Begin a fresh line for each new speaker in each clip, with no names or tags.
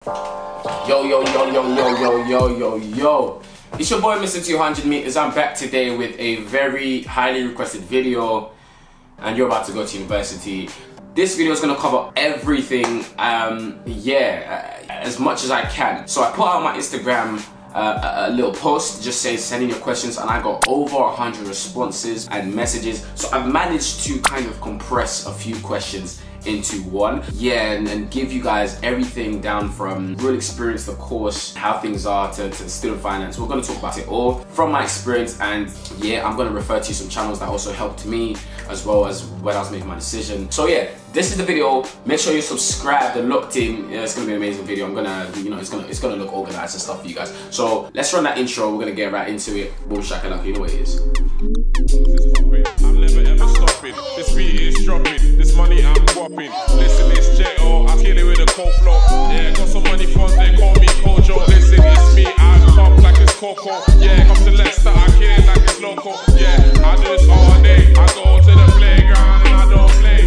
Yo. It's your boy Mr. 200 Meters. I'm back today with a very highly requested video, and you're about to go to university. This video is going to cover everything, as much as I can. So I put out on my Instagram a little post just saying send in your questions, and I got over 100 responses and messages. So I've managed to kind of compress a few questions into one, and give you guys everything down from real experience, the course, how things are to student finance. We're going to talk about it all from my experience, and I'm going to refer to some channels that also helped me as well as when I was making my decision. So this is the video. Make sure you're subscribed and locked in. It's going to be an amazing video. I'm gonna, it's gonna look organized and stuff for you guys. So let's run that intro. We're gonna get right into it. Boom shakalaka, you know what it is.
I'm never ever stopping. This beat is dropping. This money I'm whopping. Listen, it's J.O. I kill it with a cold flow. Yeah, got some money funds, they call me Kojo. Listen, it's me, I pop like it's Coco. Yeah, come to Leicester, I kill it like it's local. Yeah, I do this all day. I go to the playground and I don't play.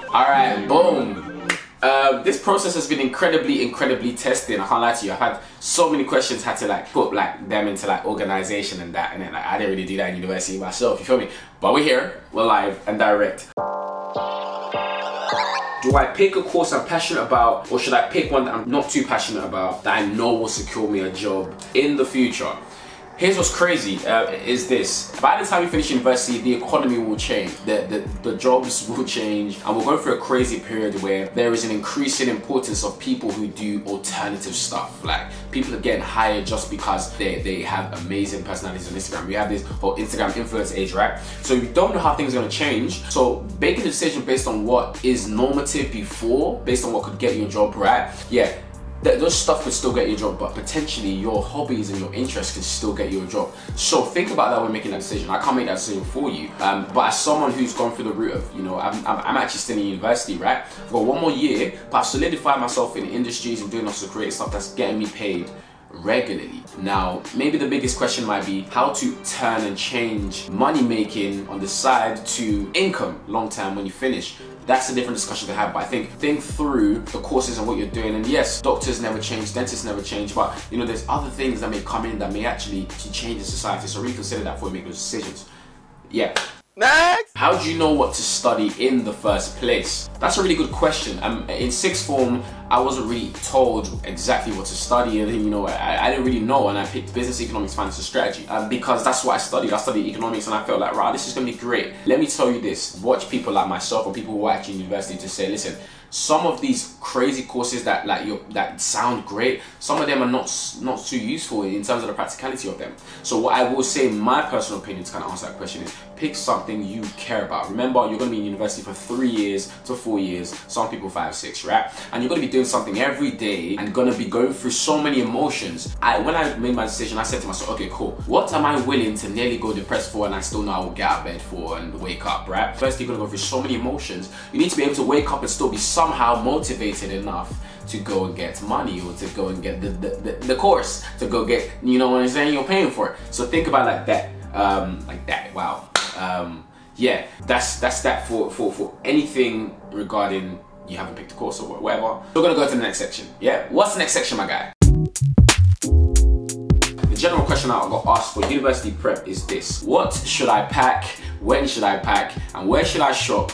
Alright, boom. This process has been incredibly testing. I can't lie to you. I've had so many questions, had to put them into organization and that, and then I didn't really do that in university myself, you feel me? But we're here, we're live and direct. Do I pick a course I'm passionate about, or should I pick one that I'm not too passionate about that I know will secure me a job in the future? Here's what's crazy, is this. By the time you finish university, the economy will change, the jobs will change, and we're going through a crazy period where there is an increasing importance of people who do alternative stuff. Like, people are getting hired just because they have amazing personalities on Instagram. We have this whole Instagram influence age, right? So you don't know how things are gonna change. So making a decision based on what is normative before, based on what could get you a job, right? Those stuff could still get you a job, but potentially your hobbies and your interests can still get you a job. So think about that when making that decision. I can't make that decision for you, but as someone who's gone through the route of, I'm actually still in university, right? I've got one more year, but I've solidified myself in industries and doing lots of creative stuff that's getting me paid regularly. Now, maybe the biggest question might be how to turn and change money making on the side to income long term when you finish. That's a different discussion to have, but I think through the courses and what you're doing. And yes, doctors never change, dentists never change, but there's other things that may come in that may actually change the society. So reconsider that before you make those decisions. Next! How do you know what to study in the first place? That's a really good question. In sixth form, I wasn't really told exactly what to study, and I didn't really know, and I picked business, economics, finance, and strategy because that's what I studied. I studied economics, and I felt like, wow, this is gonna be great. Let me tell you this: watch people like myself or people who are actually in university to say, listen, some of these crazy courses that that sound great, some of them are not too useful in terms of the practicality of them. So what I will say, in my personal opinion, to kind of answer that question is pick something you care about. Remember, you're going to be in university for 3 years to 4 years, some people 5, 6, right? And you're going to be doing something every day and going to be going through so many emotions. When I made my decision, I said to myself, okay, cool, what am I willing to nearly go depressed for and I still know I will get out of bed for and wake up, right? First, you're going to go through so many emotions. You need to be able to wake up and still be somehow motivated enough to go and get money, or to go and get the course, to go get, what I'm saying, you're paying for it. So think about it like that. Wow. That's that for anything regarding you haven't picked a course or whatever. We're gonna go to the next section. What's the next section, my guy? The general question I got asked for university prep is this: what should I pack? When should I pack? And where should I shop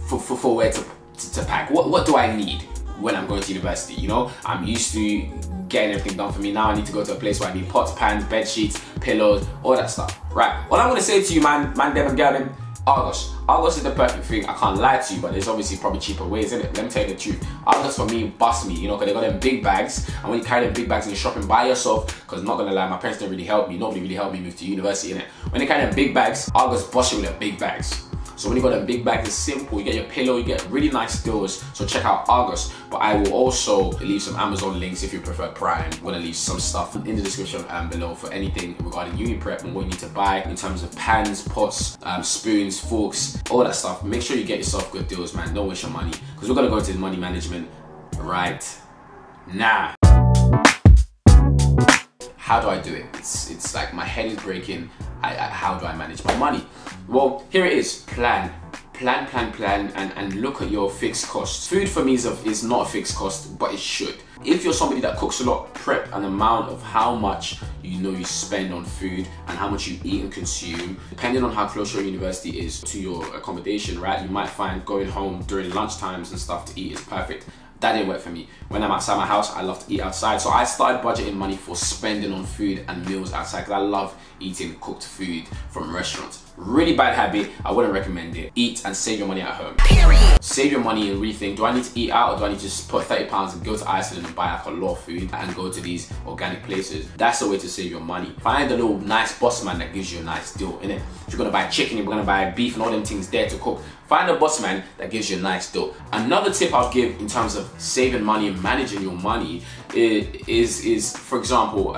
for where to pack? What do I need when I'm going to university? I'm used to getting everything done for me. Now I need to go to a place where I need pots, pans, bed sheets, pillows, all that stuff, right? What I'm gonna say to you, man, them and girl, them, Argos is the perfect thing. I can't lie to you, but there's obviously probably cheaper ways, isn't it? Let me tell you the truth. Argos for me, bust me, because they got them big bags, and when you carry them big bags and you're shopping by yourself, because not gonna lie, my parents didn't really help me, nobody really helped me move to university, innit? When they carry them big bags, Argos bust you with their big bags. So when you got them big bags, it's simple. You get your pillow, you get really nice deals. So check out Argos. But I will also leave some Amazon links if you prefer Prime. I'm gonna leave some stuff in the description below for anything regarding uni prep and what you need to buy in terms of pans, pots, spoons, forks, all that stuff. Make sure you get yourself good deals, man. Don't waste your money, because we're gonna go into money management right now. How do I do it? It's like my head is breaking. How do I manage my money? Well, here it is. Plan. plan, and look at your fixed costs. Food for me is not a fixed cost, but it should. If you're somebody that cooks a lot, prep an amount of how much you spend on food and how much you eat and consume. Depending on how close your university is to your accommodation, right? You might find going home during lunch times and stuff to eat is perfect. That didn't work for me. When I'm outside my house, I love to eat outside. So I started budgeting money for spending on food and meals outside because I love eating cooked food from restaurants. Really bad habit, I wouldn't recommend it. Eat and save your money at home. Period. Save your money and rethink, do I need to eat out or do I need to just put 30 pounds and go to Iceland and buy like a lot of food and go to these organic places? That's the way to save your money. Find a little nice boss man that gives you a nice deal, innit? If you're gonna buy chicken, you're gonna buy beef and all them things there to cook, find a boss man that gives you a nice deal. Another tip I'll give in terms of saving money and managing your money is for example,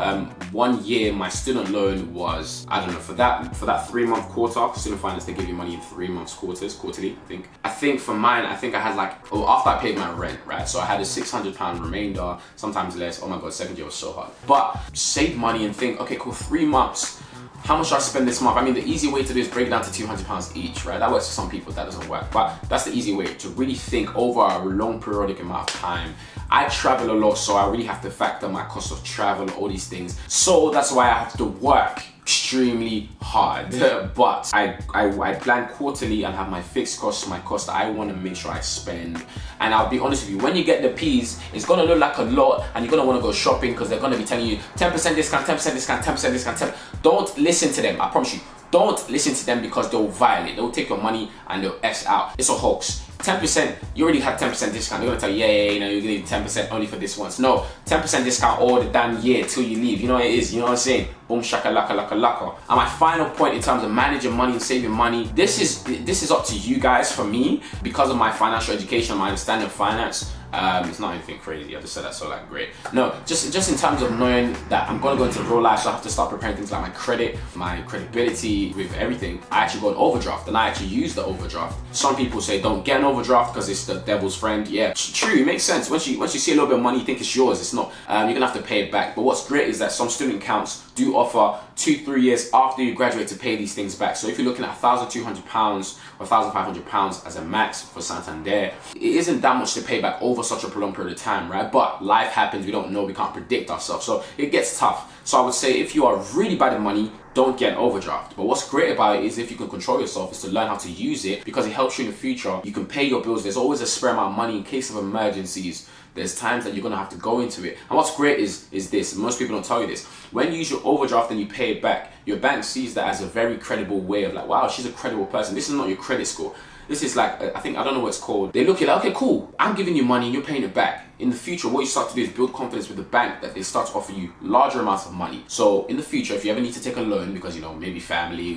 1 year my student loan was, I don't know, for that 3-month quarter, student finance, they give you money in 3 months quarterly, I think for mine, I think I had like, after I paid my rent, right? So I had a £600 remainder, sometimes less. Oh my God, second year was so hard. But save money and think, okay, cool, 3 months. How much should I spend this month? I mean, the easy way to do is break it down to £200 each, right? That works for some people, that doesn't work. But that's the easy way to really think over a long periodic amount of time. I travel a lot, so I really have to factor my cost of travel, all these things. So that's why I have to work extremely hard. But I plan quarterly and have my fixed costs, my costs that I want to make sure I spend. And I'll be honest with you, when you get the P's, it's gonna look like a lot and you're gonna want to go shopping because they're gonna be telling you 10% discount, 10% discount, 10% discount, 10%. Don't listen to them, I promise you. Don't listen to them because they'll violate. They'll take your money and they'll X out. It's a hoax. 10%, you already had 10% discount. They're gonna tell you, yeah, you know, you're gonna need 10% only for this once. No, 10% discount all the damn year till you leave. You know what it is, you know what I'm saying? Boom, shaka, laka, laka, laka. And my final point in terms of managing money and saving money, this is up to you guys. For me, because of my financial education, my understanding of finance, it's not anything crazy. I just said that so like great. No, just in terms of knowing that I'm gonna go into real life, so I have to start preparing things like my credit, my credibility with everything. I actually got an overdraft and I actually use the overdraft. Some people say don't get an overdraft because it's the devil's friend. Yeah, true, it makes sense. Once you see a little bit of money, you think it's yours. It's not. You're gonna have to pay it back. But what's great is that some student accounts do offer 2-3 years after you graduate to pay these things back. So if you're looking at £1,200 or £1,500 as a max for Santander, it isn't that much to pay back over such a prolonged period of time, right? But life happens, we don't know, we can't predict ourselves, so it gets tough. So I would say if you are really bad at money, don't get an overdraft. But what's great about it is if you can control yourself, is to learn how to use it because it helps you in the future. You can pay your bills. There's always a spare amount of money in case of emergencies. There's times that you're gonna have to go into it. And what's great is this, most people don't tell you this. When you use your overdraft and you pay it back, your bank sees that as a very credible way of like, wow, she's a credible person. This is not your credit score. This is like, I don't know what it's called. They look at it like, okay, cool, I'm giving you money and you're paying it back. In the future, what you start to do is build confidence with the bank that they start to offer you larger amounts of money. So in the future, if you ever need to take a loan because, you know, maybe family,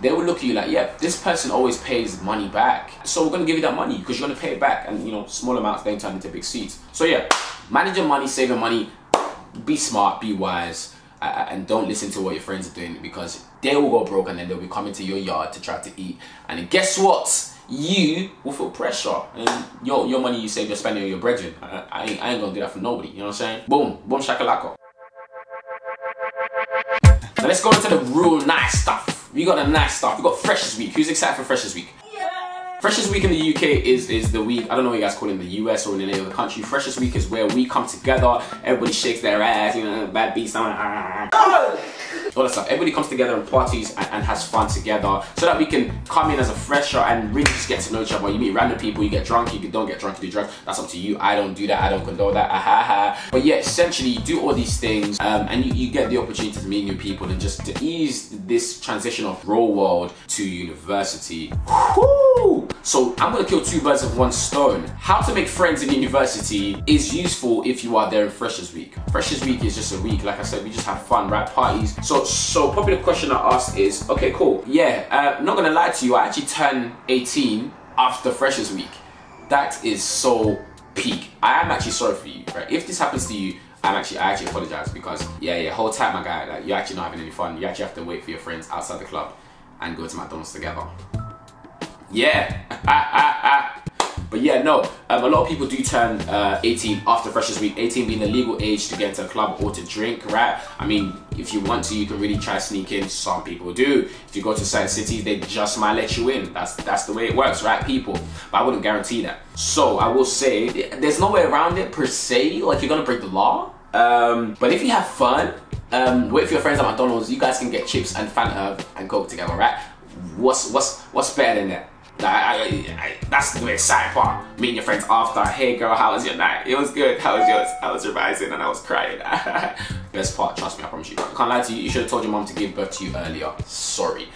they will look at you like, yeah, this person always pays money back. So we're gonna give you that money because you're gonna pay it back. And you know, small amounts then turn into big seeds. So yeah, manage your money, save your money, be smart, be wise. And don't listen to what your friends are doing because they will go broke and then they'll be coming to your yard to try to eat. And then guess what? You will feel pressure. And your money you save, you're spending on your brethren. I ain't gonna do that for nobody. You know what I'm saying? Boom, boom, shakalaka. Now let's go into the real nice stuff. We got the nice stuff. We got Freshers Week. Who's excited for Freshers Week? Freshers Week in the UK is the week, I don't know what you guys call it in the US or in any other country. Freshers Week is where we come together, everybody shakes their ass, you know, bad beats, all that stuff. Everybody comes together and parties and has fun together so that we can come in as a fresher and really just get to know each other. You meet random people, you get drunk, you don't get drunk, you do drugs. That's up to you. I don't do that, I don't condone that, But yeah, essentially you do all these things and you get the opportunity to meet new people and just to ease this transition of real world to university. Woo! So I'm gonna kill 2 birds with 1 stone. How to make friends in university is useful if you are there in Freshers Week. Freshers Week is just a week, like I said, we just have fun, right? Parties. So popular question I asked is, okay, cool. Yeah, I'm not gonna lie to you, I actually turned 18 after Freshers Week. That is so peak. I am actually sorry for you, right? If this happens to you, I actually apologize because yeah, hold tight, my guy. Like, you're actually not having any fun. You actually have to wait for your friends outside the club and go to McDonald's together. Yeah. But yeah, no, a lot of people do turn 18 after Freshers Week, 18 being the legal age to get into a club or to drink, right? I mean, if you want to, you can really try to sneak in. Some people do. If you go to certain cities, they just might let you in. That's the way it works, right, people? But I wouldn't guarantee that. So I will say, there's no way around it per se, like you're gonna break the law. But if you have fun, with your friends at McDonald's, you guys can get chips and Fanta and Coke together, right? What's better than that? That's the exciting part. Meeting your friends after. Hey girl, how was your night? It was good. How was yours? I was revising and I was crying. Best part, trust me, I promise you. I can't lie to you. You should have told your mom to give birth to you earlier. Sorry.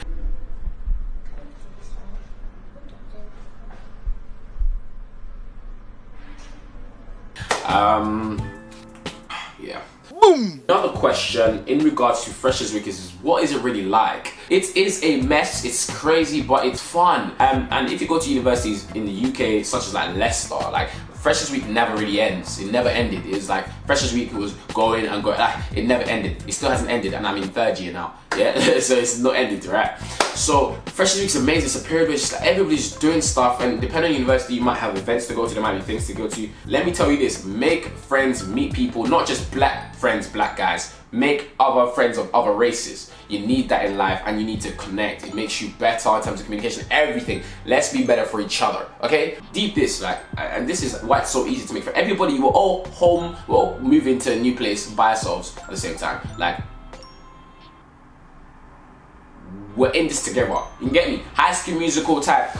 Yeah. Boom. Another question in regards to Freshers Week is, what is it really like? It is a mess, it's crazy, but it's fun. And if you go to universities in the UK, such as like Leicester, like Freshers Week never really ends. It never ended. It was like Freshers Week was going and going. It never ended. It still hasn't ended, and I'm in 3rd year now. Yeah, so it's not ended, right? So Freshers Week's amazing. It's a period where just like everybody's doing stuff, and depending on university, you might have events to go to. There might be things to go to. Let me tell you this: make friends, meet people, not just black friends, black guys. Make other friends of other races. You need that in life, and you need to connect. It makes you better in terms of communication, everything. Let's be better for each other, okay? Deep this, like, and this is why it's so easy to make friends. Everybody, we're all home, we're all moving to a new place by ourselves at the same time. Like, we're in this together. You can get me? High School Musical type.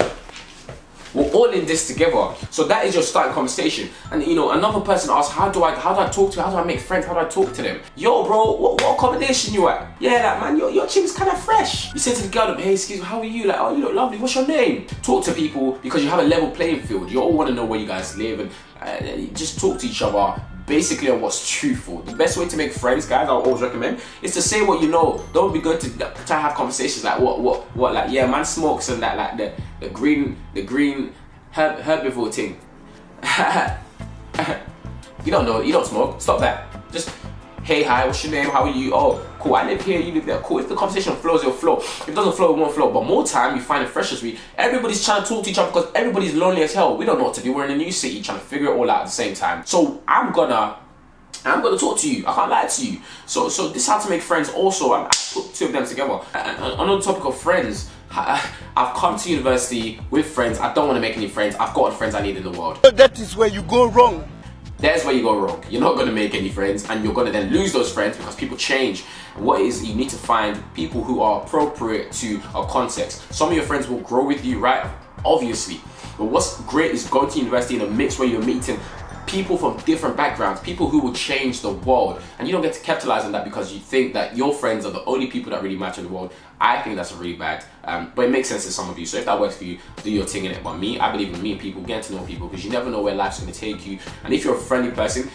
We're all in this together. So that is your starting conversation. And you know, another person asks, how do I talk to, how do I make friends, how do I talk to them? Yo bro, what accommodation you at? Yeah, like man, your chick's kind of fresh. You say to the girl, hey, excuse me, how are you? Like, oh, you look lovely, what's your name? Talk to people because you have a level playing field. You all want to know where you guys live, and just talk to each other basically on what's truthful. The best way to make friends, guys, I'll always recommend, is to say what you know. Don't be good to try to have conversations like what like, yeah, man smokes and that, like the green herbivore thing. You don't know, you don't smoke, stop that. Just, hey, hi, what's your name, how are you? Oh, cool, I live here, you live there, cool. If the conversation flows, it'll flow. If it doesn't flow, it won't flow. But more time, you find in Freshers Week, everybody's trying to talk to each other because everybody's lonely as hell. We don't know what to do. We're in a new city trying to figure it all out at the same time. So I'm gonna talk to you. I can't lie to you. So this is how to make friends also. I put two of them together. And on the topic of friends, I've come to university with friends. I don't want to make any friends. I've got all the friends I need in the world.
That is where you go wrong.
There's where you go wrong. You're not going to make any friends, and you're going to then lose those friends because people change. What is, you need to find people who are appropriate to a context. Some of your friends will grow with you, right? Obviously. But what's great is going to university in a mix where you're meeting people from different backgrounds, people who will change the world, and you don't get to capitalize on that because you think that your friends are the only people that really matter in the world. I think that's really bad, but it makes sense to some of you. So if that works for you, do your thing in it. But me, I believe in meeting people, getting to know people, because you never know where life's going to take you. And if you're a friendly person,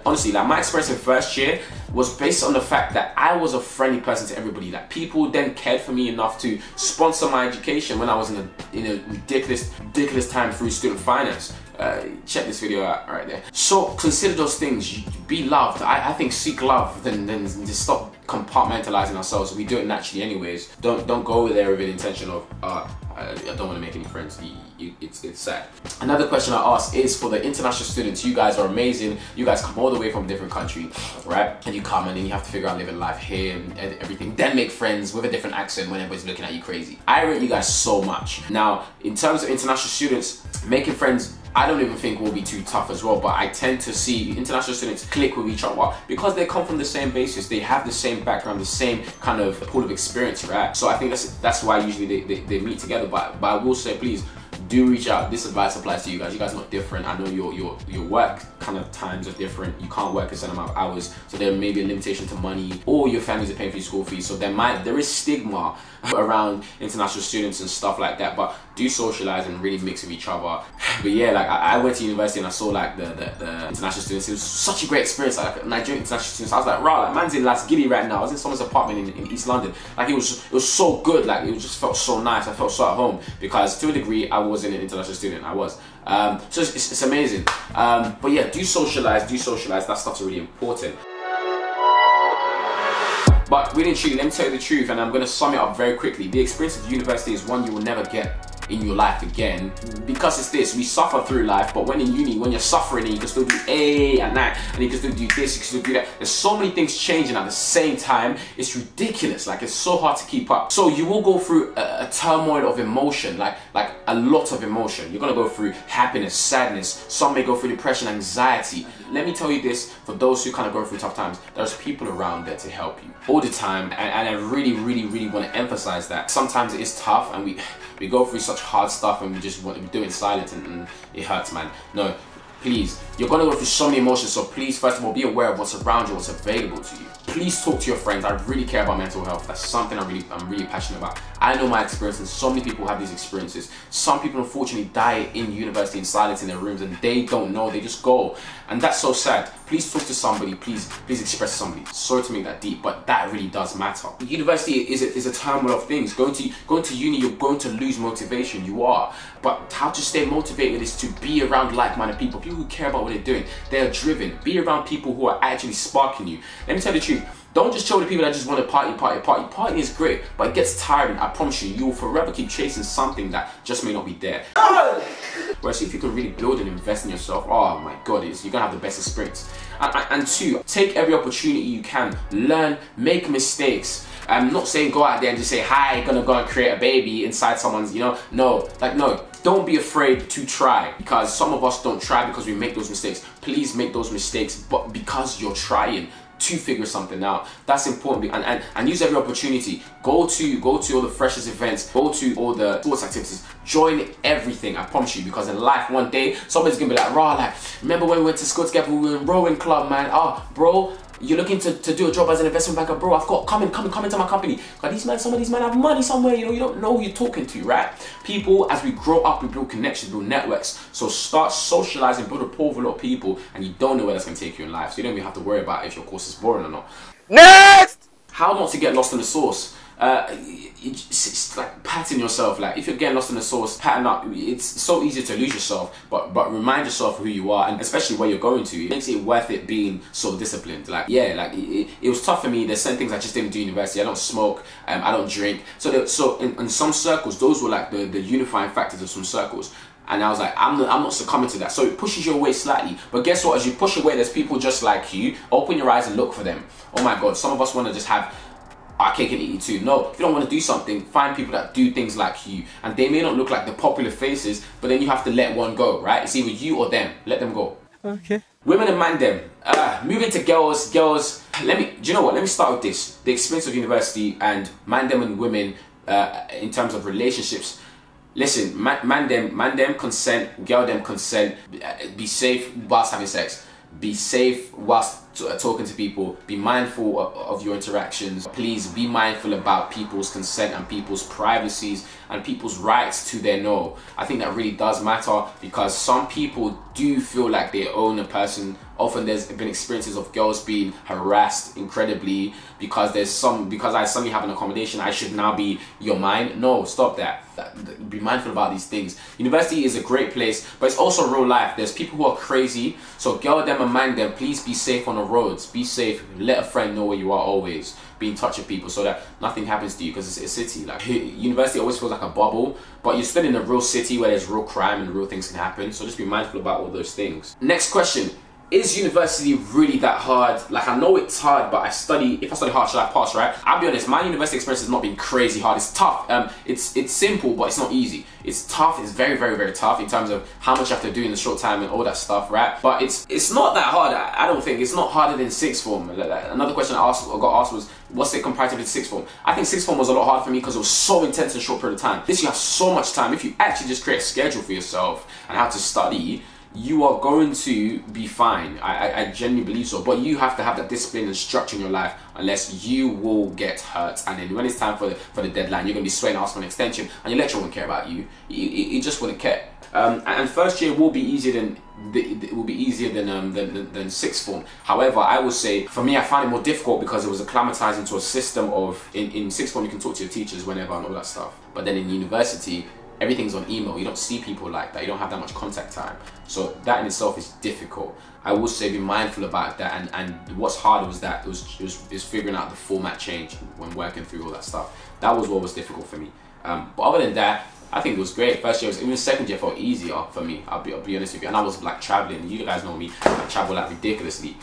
honestly, like my experience in 1st year was based on the fact that I was a friendly person to everybody. Like people then cared for me enough to sponsor my education when I was in a ridiculous time through student finance. Check this video out right there. So consider those things. Be loved. I think seek love, then just stop compartmentalizing ourselves. We do it naturally anyways. Don't go there with an intention of I don't want to make any friends. It's sad. Another question I ask is for the international students. You guys are amazing. You guys come all the way from a different country, right? And you come and then you have to figure out living life here and everything. Then make friends with a different accent when everybody's looking at you crazy. I rate you guys so much. Now, in terms of international students, making friends, I don't even think will be too tough as well, but I tend to see international students click with each other because they come from the same basis, they have the same background, the same kind of pool of experience, right? So I think that's why usually they meet together, but I will say, please, do reach out. This advice applies to you guys. You guys are not different. I know your work kind of times are different. You can't work a certain amount of hours, so there may be a limitation to money, or your families are paying for your school fees. So there is stigma around international students and stuff like that. But do socialize and really mix with each other. But yeah, like I went to university and I saw like the international students. It was such a great experience. Like Nigerian international students, I was like, right, like man's in Las Giddy right now. I was in someone's apartment in East London. Like it was so good. Like it just felt so nice. I felt so at home because to a degree I wasn't an international student. I was. So it's amazing. But yeah, do socialize. That stuff's really important. But really and truly, let me tell you the truth, and I'm going to sum it up very quickly. The experience of university is one you will never get in your life again, because it's this, we suffer through life, but when in uni, when you're suffering and you can still do A at night, and you can still do this, you can still do that, there's so many things changing at the same time, it's ridiculous, like it's so hard to keep up. So you will go through a turmoil of emotion, like a lot of emotion. You're gonna go through happiness, sadness, some may go through depression, anxiety. Let me tell you this, for those who kind of go through tough times, there's people around there to help you all the time, and I really want to emphasize that. Sometimes it is tough, and we go through such hard stuff, and we just want to do it in silence, and it hurts, man. No, please, you're gonna go through so many emotions, so please, first of all, be aware of what's around you, what's available to you. Please talk to your friends. I really care about mental health. That's something I'm really passionate about. I know my experience, and so many people have these experiences. Some people unfortunately die in university in silence in their rooms, and they don't know, they just go. And that's so sad. Please talk to somebody, please express to somebody. Sorry to make that deep, but that really does matter. University is a turmoil of things. Going to uni, you're going to lose motivation, you are. But how to stay motivated is to be around like-minded people who care about what they're doing. They're driven. Be around people who are actually sparking you. Let me tell you the truth. Don't just chill with people that just want to party. Partying is great, but it gets tiring. I promise you, you will forever keep chasing something that just may not be there. Whereas if you can really build and invest in yourself, oh my God, you're gonna have the best experience. And two, take every opportunity you can. Learn, make mistakes. I'm not saying go out there and just say, hi, gonna go and create a baby inside someone's, no. Don't be afraid to try, because some of us don't try because we make those mistakes. Please make those mistakes, but because you're trying to figure something out. That's important, and use every opportunity. Go to all the freshest events, go to all the sports activities, join everything, I promise you, because in life one day somebody's gonna be like, raw, like, remember when we went to school together, we were in rowing club, man. Oh bro, you're looking to do a job as an investment banker, bro. I've got come into my company. But some of these men have money somewhere, you don't know who you're talking to, right? People, as we grow up, we build connections, build networks. So start socializing, build a pool of a lot of people, and you don't know where that's gonna take you in life. So you don't even have to worry about if your course is boring or not.
Next!
How not to get lost in the sauce. It's like patting yourself. Like if you're getting lost in the sauce, pattern up. It's so easy to lose yourself, but remind yourself who you are, and especially where you're going to. It makes it worth it being so disciplined. Like yeah, like it was tough for me. There's certain things I just didn't do in university. I don't smoke, I don't drink. So in some circles, those were like the unifying factors of some circles. And I was like, I'm not succumbing to that. So it pushes you away slightly. But guess what? As you push away, there's people just like you. Open your eyes and look for them. Oh my God, some of us want to just have our cake and eat it too. No, if you don't want to do something, find people that do things like you. And they may not look like the popular faces, but then you have to let one go, right? It's either you or them. Let them go.
Okay.
Women and man them. Moving to girls. Do you know what? Let me start with this. The experience of university and man them and women in terms of relationships. Listen, man them consent, girl them consent. Be safe whilst having sex. Be safe whilst talking to people. Be mindful of your interactions. Please be mindful about people's consent and people's privacies and people's rights to their no. I think that really does matter, because some people do feel like they own a person. Often there's been experiences of girls being harassed incredibly because I suddenly have an accommodation, I should now be your mind. No, stop that. Be mindful about these things. University is a great place, but it's also real life. There's people who are crazy, so girl them and man them, please be safe on the roads. Be safe. Let a friend know where you are always. Be in touch with people so that nothing happens to you, because it's a city. Like university always feels like a bubble, but you're still in a real city where there's real crime and real things can happen. So just be mindful about all those things. Next question. Is university really that hard? Like, I know it's hard, but if I study hard, should I pass, right? I'll be honest, my university experience has not been crazy hard. It's tough. It's simple, but it's not easy. It's tough. It's very tough in terms of how much you have to do in a short time and all that stuff, right? But it's not that hard. I don't think. It's not harder than sixth form. Another question I got asked was, what's it comparatively to sixth form? I think sixth form was a lot harder for me because it was so intense in a short period of time. This, you have so much time. If you actually just create a schedule for yourself and how to study, you are going to be fine. I genuinely believe so. But you have to have that discipline and structure in your life, unless you will get hurt. And then when it's time for the deadline, you're going to be sweating, asking for an extension, and your lecturer won't care about you. You just wouldn't care. And first year will be easier than sixth form. However, I will say, for me, I found it more difficult because it was acclimatizing to a system of, in sixth form you can talk to your teachers whenever and all that stuff. But then in university, everything's on email. You don't see people like that. You don't have that much contact time. So that in itself is difficult. I will say be mindful about that. And what's hard was that it was figuring out the format change when working through all that stuff. That was what was difficult for me. But other than that, I think it was great. First year was, even second year felt easier for me. I'll be honest with you. And I was like traveling. You guys know me. I travel like ridiculously.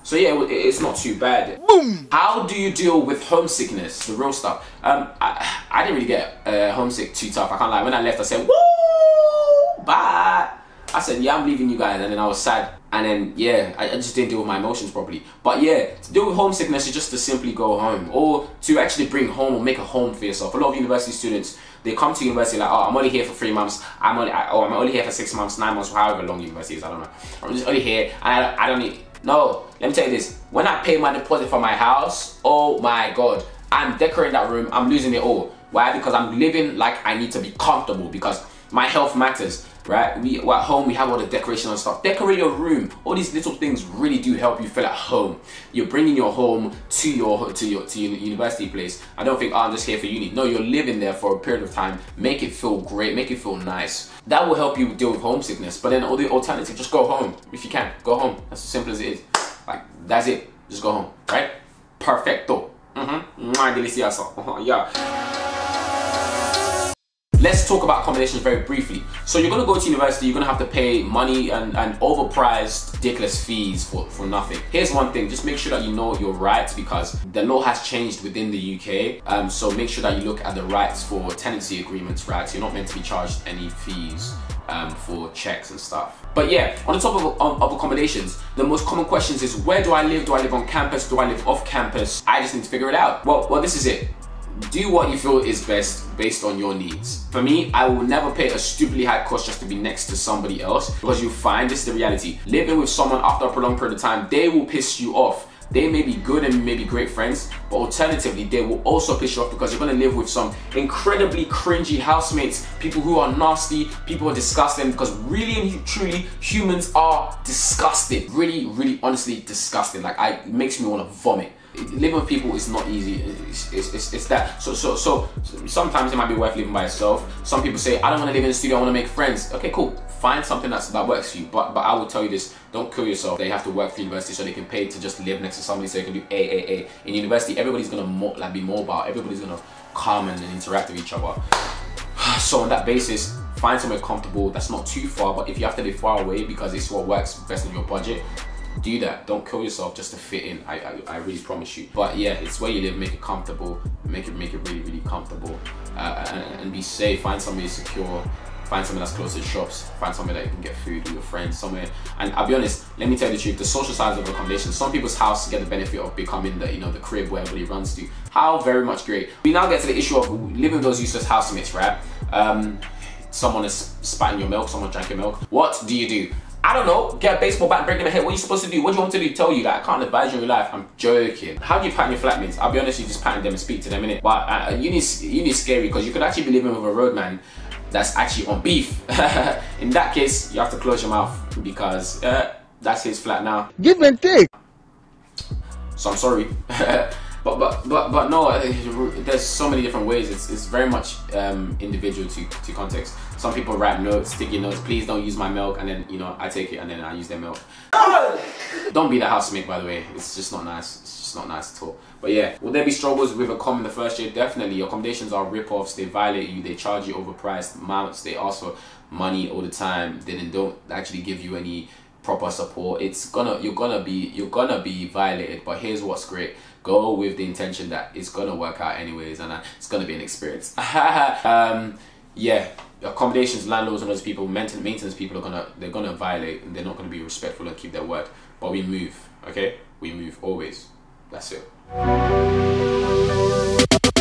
So yeah, it's not too bad. Boom. How do you deal with homesickness? The real stuff. I didn't really get homesick too tough. I can't lie. When I left, I said, woo, bye. I said, yeah, I'm leaving you guys, and then I was sad. And then, yeah, I just didn't deal with my emotions properly. But yeah, to deal with homesickness is just to simply go home, or to actually bring home or make a home for yourself. A lot of university students, they come to university like, oh, I'm only here for 3 months. I'm only here for 6 months, 9 months, however long university is, I don't know. I'm just only here, and I don't need, no, let me tell you this. When I pay my deposit for my house, oh my God, I'm decorating that room, I'm losing it all. Why? Because I'm living like I need to be comfortable, because my health matters. Right, we're at home, we have all the decoration and stuff. Decorate your room. All these little things really do help you feel at home. You're bringing your home to your university place. I don't think, oh, I'm just here for uni. No, you're living there for a period of time. Make it feel great, make it feel nice. That will help you deal with homesickness. But then all the alternative, just go home. If you can, go home. That's as simple as it is. Like, that's it. Just go home, right? Perfecto. Delicioso. Yeah. Let's talk about accommodations very briefly. So you're gonna go to university, you're gonna have to pay money and overpriced, ridiculous fees for nothing. Here's one thing, just make sure that you know your rights, because the law has changed within the UK. So make sure that you look at the rights for tenancy agreements, right? So you're not meant to be charged any fees for checks and stuff. But yeah, on the topic of accommodations, the most common questions is, where do I live? Do I live on campus? Do I live off campus? I just need to figure it out. Well, this is it. Do what you feel is best based on your needs. For me, I will never pay a stupidly high cost just to be next to somebody else, because you find, this is the reality, living with someone after a prolonged period of time, they will piss you off. They may be good and may be great friends, but alternatively, they will also piss you off because you're gonna live with some incredibly cringy housemates, people who are nasty, people who are disgusting, because really and truly, humans are disgusting. Really, really, honestly disgusting. Like, it makes me wanna vomit. Living with people is not easy. It's that. So sometimes it might be worth living by yourself. Some people say, I don't want to live in the studio, I want to make friends. Okay, cool. Find something that works for you. But I will tell you this, don't kill yourself. They have to work for university so they can pay to just live next to somebody so they can do AAA. In university, everybody's gonna be mobile. Everybody's gonna come and interact with each other. So on that basis, find somewhere comfortable that's not too far, but if you have to live far away because it's what works best on your budget, do that. Don't kill yourself just to fit in. I really promise you. But yeah, it's where you live. Make it comfortable. Make it really, really comfortable. And be safe. Find somewhere secure. Find somewhere that's close to the shops. Find somewhere that you can get food with your friends. Somewhere. And I'll be honest. Let me tell you the truth. The social sides of accommodation. Some people's houses get the benefit of becoming the the crib where everybody runs to. How very much great. We now get to the issue of living with those useless housemates, right? Someone is spatting your milk. Someone drank your milk. What do you do? I don't know, get a baseball bat, break in the head. What are you supposed to do? What do you want to do? Tell you that I can't advise you in your life. I'm joking. How do you pattern your flatmates? I'll be honest, you just pattern them and speak to them, innit? But uni is scary, because you could actually be living with a roadman that's actually on beef. In that case, you have to close your mouth, because that's his flat now.
Give and take.
So I'm sorry. But no, there's so many different ways. It's very much individual to context. Some people write notes, sticky notes, please don't use my milk, and then I take it and then I use their milk. Don't be the housemate, by the way. It's just not nice. It's just not nice at all. But yeah, will there be struggles with accom in the first year? Definitely. Accommodations are rip-offs. They violate you. They charge you overpriced amounts. They ask for money all the time. They don't actually give you any proper support. You're gonna be violated. But here's what's great. Go with the intention that it's gonna work out anyways, and it's gonna be an experience. Yeah, accommodations, landlords, and those people, maintenance people they're gonna violate, and they're not gonna be respectful and keep their word. But we move, okay? We move always. That's it.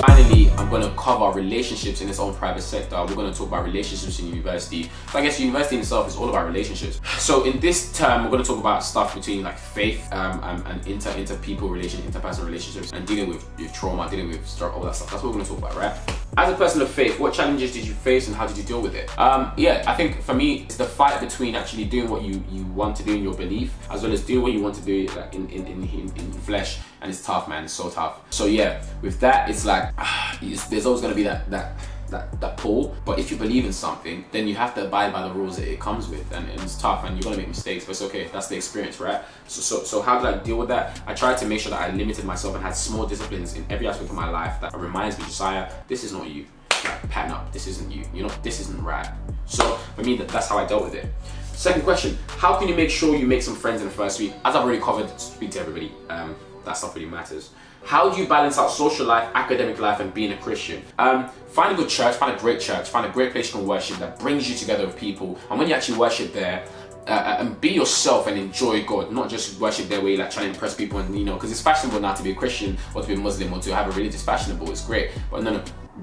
Finally, I'm going to cover relationships in its own private sector. We're going to talk about relationships in university. So I guess university in itself is all about relationships. So in this term, we're going to talk about stuff between like faith and interpersonal relationships, and dealing with trauma, dealing with struggle, all that stuff. That's what we're going to talk about, right? As a person of faith, what challenges did you face and how did you deal with it? Yeah, I think for me, it's the fight between actually doing what you want to do in your belief, as well as doing what you want to do like in flesh. And it's tough, man. It's so tough. So yeah, with that, it's like there's always gonna be that pull. But if you believe in something, then you have to abide by the rules that it comes with, and it's tough, and you're gonna make mistakes. But it's okay. That's the experience, right? So how did I deal with that? I tried to make sure that I limited myself and had small disciplines in every aspect of my life that reminds me, Josiah, this is not you. Like, pattern up. This isn't you. You know, this isn't right. So for me, that's how I dealt with it. Second question, how can you make sure you make some friends in the first week? As I've already covered, speak to everybody. That stuff really matters. How do you balance out social life, academic life, and being a Christian? Find a good church, find a great church, find a great place you can worship that brings you together with people. And when you actually worship there, and be yourself and enjoy God, not just worship there where you're like trying to impress people, and you know, because it's fashionable now to be a Christian or to be a Muslim or to have a religious fashionable. It's great, but no,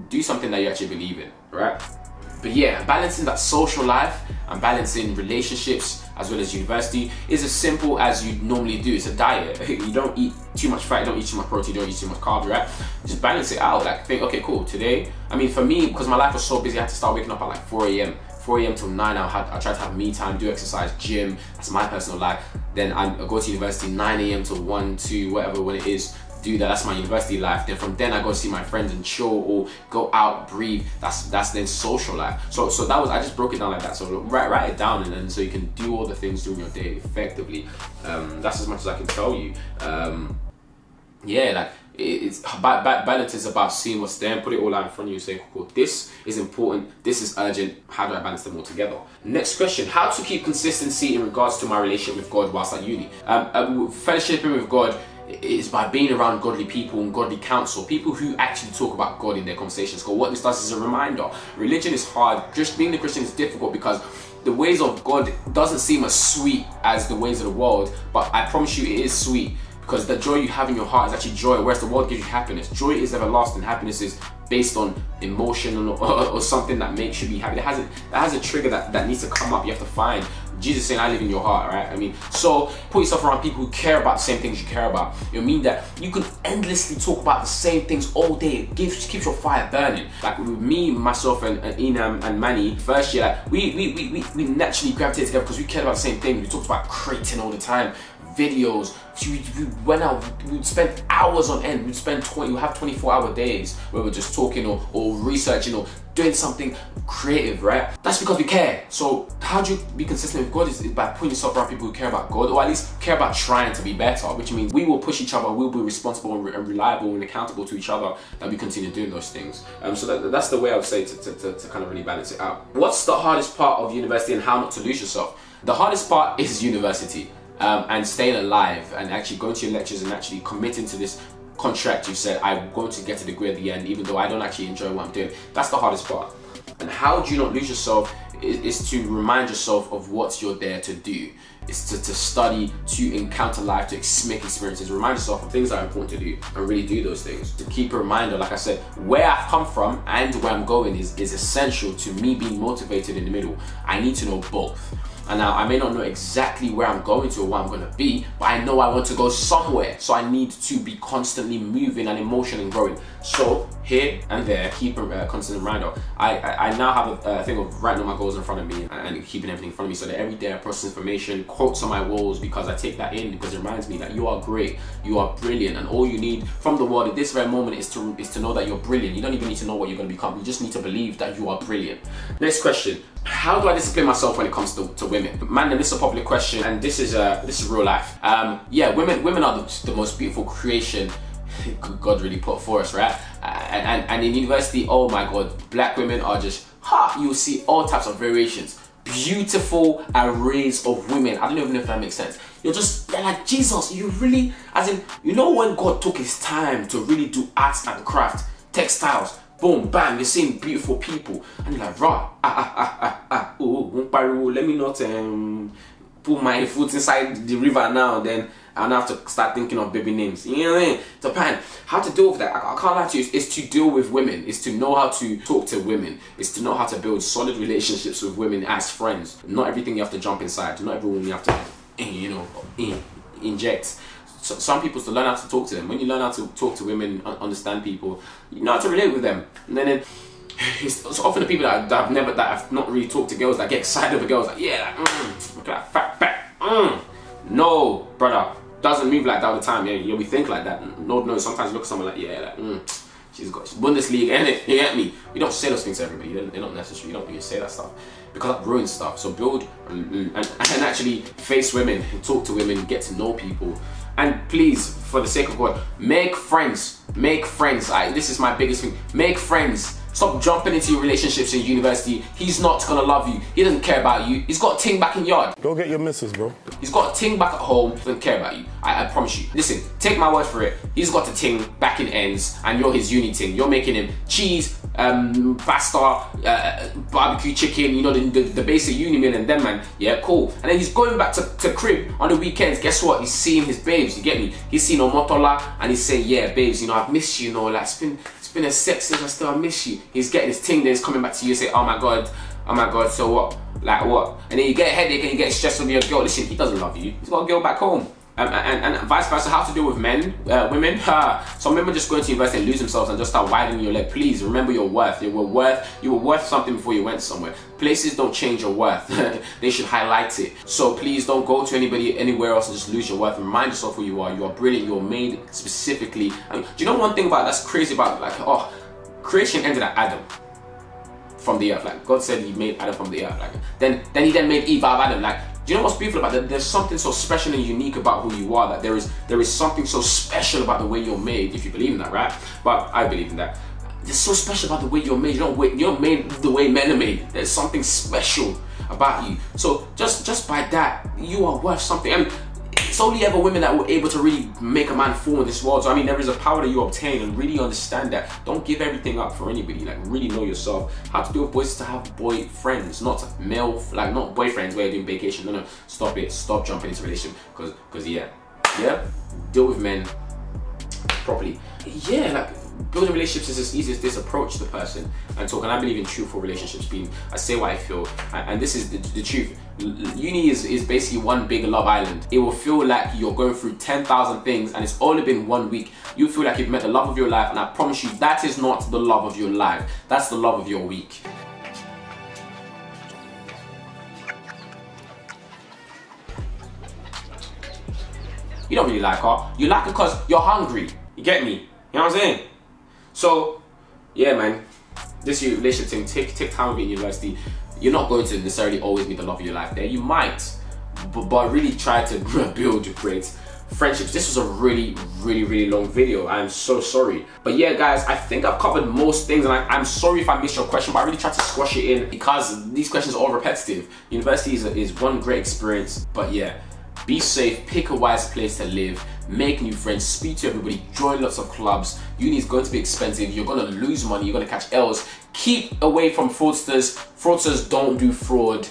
do something that you actually believe in, right? But yeah, balancing that social life and balancing relationships as well as university is as simple as you normally do. It's a diet. You don't eat too much fat, you don't eat too much protein, you don't eat too much carbs, right? Just balance it out. Like think, okay, cool, today, I mean, for me, because my life was so busy, I had to start waking up at like 4 a.m. 4 a.m. till 9, I try to have me time, do exercise, gym, that's my personal life. Then I go to university 9 a.m. till 1, 2, whatever when it is, do that, that's my university life. Then from then I go see my friends and chill or go out, breathe, that's then social life. So that was, I just broke it down like that. So write it down, and then so you can do all the things during your day effectively. That's as much as I can tell you. Yeah, like it's balance is about seeing what's there and put it all out in front of you, saying, cool, this is important, this is urgent, how do I balance them all together? Next question, how to keep consistency in regards to my relationship with God whilst at uni? Fellowshipping with God is by being around godly people and godly counsel, people who actually talk about God in their conversations. Because what this does is a reminder, religion is hard, just being a Christian is difficult because the ways of God doesn't seem as sweet as the ways of the world, but I promise you it is sweet. Because the joy you have in your heart is actually joy, whereas the world gives you happiness. Joy is everlasting. Happiness is based on emotion or something that makes you be happy. That has a trigger that needs to come up. You have to find Jesus saying, I live in your heart, right? I mean, so put yourself around people who care about the same things you care about. You know, mean that you can endlessly talk about the same things all day. It keeps your fire burning. Like with me, myself, and Inam and Manny, first year, like, we naturally gravitated together because we cared about the same thing. We talked about creating all the time. Videos, we went out, we'd spend hours on end, we'd have 24-hour days where we're just talking or researching or doing something creative, right? That's because we care. So how do you be consistent with God is by putting yourself around people who care about God, or at least care about trying to be better, which means we will push each other, we'll be responsible and reliable and accountable to each other, that we continue doing those things. So that's the way I would say to kind of really balance it out. What's the hardest part of university and how not to lose yourself? The hardest part is university. And staying alive and actually going to your lectures and actually committing to this contract you said, I'm going to get a degree at the end even though I don't actually enjoy what I'm doing. That's the hardest part. And how do you not lose yourself is to remind yourself of what you're there to do. It's to study, to encounter life, to make experiences. Remind yourself of things that are important to do and really do those things. To keep a reminder, like I said, where I've come from and where I'm going is essential to me being motivated in the middle. I need to know both. And now I may not know exactly where I'm going to or where I'm going to be, but I know I want to go somewhere. So I need to be constantly moving and in motion and growing. So here and there, keep a constant reminder. I now have a thing of writing all my goals in front of me and keeping everything in front of me, so that every day I process information, quotes on my walls, because I take that in, because it reminds me that you are great, you are brilliant, and all you need from the world at this very moment is to know that you're brilliant. You don't even need to know what you're going to become. You just need to believe that you are brilliant. Next question. How do I discipline myself when it comes to women? Man, this is a popular question, and this is real life. Yeah, women are the most beautiful creation God really put for us, right? And in university, oh my God, black women are just you'll see all types of variations, beautiful arrays of women. I don't even know if that makes sense. They're like, Jesus, you really, as in, you know, when God took his time to really do arts and craft, textiles, boom, bam, you're seeing beautiful people, and you're like, rah, let me not put my foot inside the river now, then I'll have to start thinking of baby names. You know what I mean? Japan, how to deal with that? I can't lie to you, it's to deal with women, it's to know how to talk to women, it's to know how to build solid relationships with women as friends. Not everything you have to jump inside, not everyone you have to, you know, inject. So some people to learn how to talk to them. When you learn how to talk to women, understand people, you know how to relate with them. And then it's often the people that I've not really talked to girls that get excited over girls, like, yeah, like, look at that fat back. No, brother, doesn't move like that all the time. Yeah, we think like that. No, sometimes you look at someone like, yeah, like, she's Bundesliga, innit? You get me? You don't say those things to everybody. They're not necessary. You don't really say that stuff, because that ruins stuff. So build and actually face women, talk to women, get to know people. And please, for the sake of God, make friends. Make friends. This is my biggest thing. Make friends. Stop jumping into your relationships in university. He's not gonna love you. He doesn't care about you. He's got a ting back in yard.
Go get your missus, bro.
He's got a ting back at home. He doesn't care about you. I promise you. Listen, take my word for it. He's got a ting back in ends, and you're his uni ting. You're making him cheese, pasta, barbecue chicken, you know, the basic uni meal, and then, man, yeah, cool. And then he's going back to crib on the weekends. Guess what? He's seeing his babes, you get me? He's seen Omotola, and he's saying, yeah, babes, you know, I've missed you, you know, like, it's been a sex since I miss you. He's getting his ting, then he's coming back to you and say, oh my god, so what? Like what? And then you get a headache and you get stressed over your girl. Listen, he doesn't love you. He's got a girl back home. And vice versa. How to deal with women? Some women just go into university and lose themselves and just start widening your leg. Please remember your worth. You were worth something before you went somewhere. Places don't change your worth. They should highlight it. So please don't go to anywhere else and just lose your worth. Remind yourself who you are. You are brilliant. You are made specifically. And do you know one thing about that's crazy about, like, oh, creation ended at Adam. From the earth, like God said, He made Adam from the earth. Like then He made Eve out of Adam. Like, do you know what's beautiful about that? There's something so special and unique about who you are. That there is something so special about the way you're made. If you believe in that, right? But I believe in that. There's so special about the way you're made. You're made the way men are made. There's something special about you. So just by that, you are worth something. I mean, it's only ever women that were able to really make a man fall in this world. So I mean, there is a power that you obtain, and really understand that. Don't give everything up for anybody. Like, really know yourself. How to deal with boys is to have boyfriends, not not boyfriends where you're doing vacation. No, stop it. Stop jumping into relationship, because yeah, deal with men properly. Yeah, like, building relationships is as easy as this. Approach the person and talk. And I believe in truthful relationships. I say what I feel, and this is the truth. Uni is basically one big love island. It will feel like you're going through 10,000 things, and it's only been 1 week. You feel like you've met the love of your life, and I promise you, that is not the love of your life. That's the love of your week. You don't really like her. You like her because you're hungry. You get me? You know what I'm saying? So, yeah, man, this relationship thing, take time with it in university. You're not going to necessarily always meet the love of your life there. You might, but really try to build great friendships. This was a really long video. I'm so sorry. But yeah, guys, I think I've covered most things, and I'm sorry if I missed your question, but I really tried to squash it in because these questions are all repetitive. University is one great experience, but yeah, be safe, pick a wise place to live, make new friends, speak to everybody, join lots of clubs. Uni is going to be expensive. You're going to lose money. You're going to catch L's. Keep away from fraudsters. Fraudsters don't do fraud.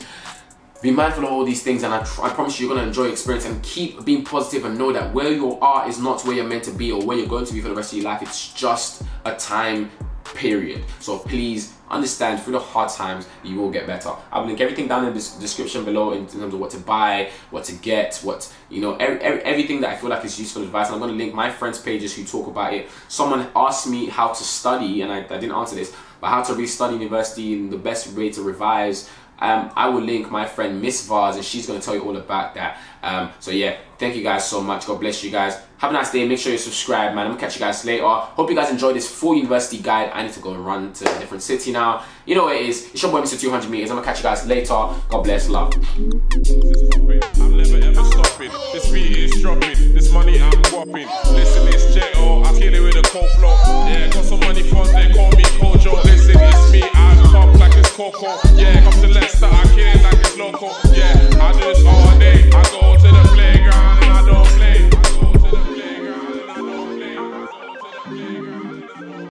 Be mindful of all these things, and I promise you, you're going to enjoy your experience, and keep being positive and know that where you are is not where you're meant to be or where you're going to be for the rest of your life. It's just a time period. So please understand, through the hard times, you will get better. I'll link everything down in the description below in terms of what to buy, what to get, what, you know, everything that I feel like is useful advice. And I'm going to link my friends' pages who talk about it. Someone asked me how to study, and I didn't answer this, but how to re-study university and the best way to revise. I will link my friend Miss Vars, and she's going to tell you all about that. So yeah, thank you guys so much. God bless you guys. Have a nice day. Make sure you subscribe, man. I'm gonna catch you guys later. Hope you guys enjoyed this full university guide. I need to go and run to a different city now. You know what it is. It's your boy Mr. 200 meters. I'm gonna catch you guys later. God bless. Love.
I'm never ever stopping. This beat is dropping. This money I'm whopping. Listen, it's J.O. I kill it with a cold flow. Yeah, got some money funds. They call me Kojo. Listen, it's me. I pop like it's Coco.